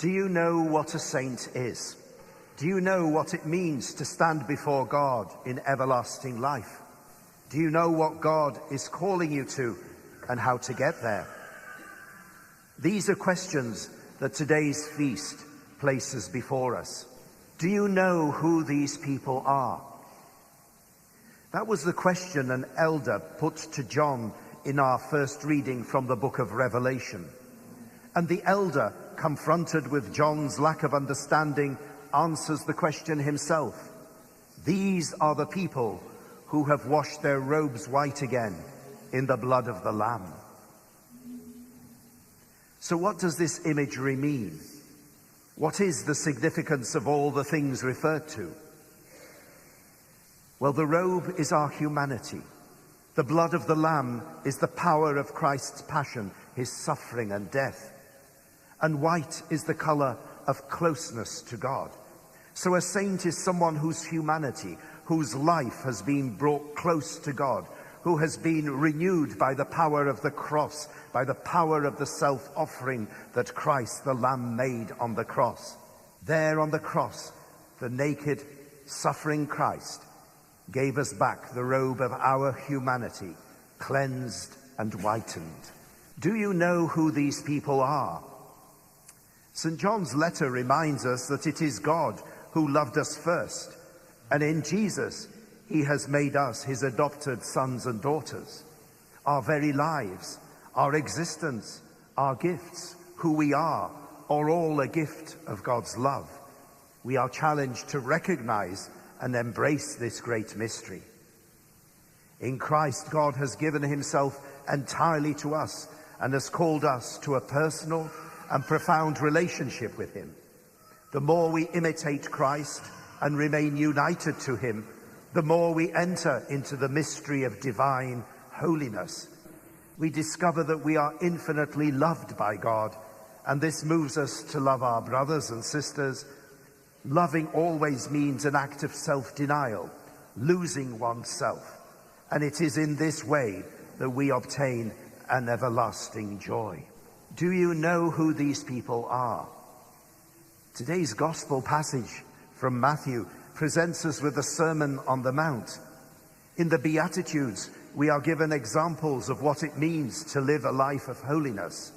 Do you know what a saint is? Do you know what it means to stand before God in everlasting life? Do you know what God is calling you to and how to get there? These are questions that today's feast places before us. Do you know who these people are? That was the question an elder put to John in our first reading from the book of Revelation. And the elder, confronted with John's lack of understanding, answers the question himself. These are the people who have washed their robes white again in the blood of the Lamb. So what does this imagery mean? What is the significance of all the things referred to? Well, the robe is our humanity. The blood of the Lamb is the power of Christ's passion, his suffering and death. And white is the color of closeness to God. So a saint is someone whose humanity, whose life has been brought close to God, who has been renewed by the power of the cross, by the power of the self-offering that Christ the Lamb made on the cross. There on the cross, the naked, suffering Christ gave us back the robe of our humanity, cleansed and whitened. Do you know who these people are? St. John's letter reminds us that it is God who loved us first, and in Jesus, he has made us his adopted sons and daughters. Our very lives, our existence, our gifts, who we are all a gift of God's love. We are challenged to recognize and embrace this great mystery. In Christ, God has given himself entirely to us and has called us to a personal and profound relationship with him. The more we imitate Christ and remain united to him, the more we enter into the mystery of divine holiness. We discover that we are infinitely loved by God, and this moves us to love our brothers and sisters. Loving always means an act of self-denial, losing oneself, and it is in this way that we obtain an everlasting joy. Do you know who these people are? Today's gospel passage from Matthew presents us with the Sermon on the Mount. In the Beatitudes, we are given examples of what it means to live a life of holiness.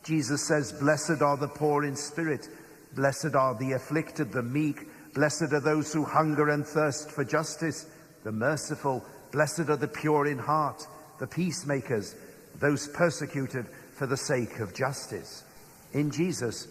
Jesus says, "Blessed are the poor in spirit, blessed are the afflicted, the meek, blessed are those who hunger and thirst for justice, the merciful, blessed are the pure in heart, the peacemakers, those persecuted for the sake of justice." In Jesus,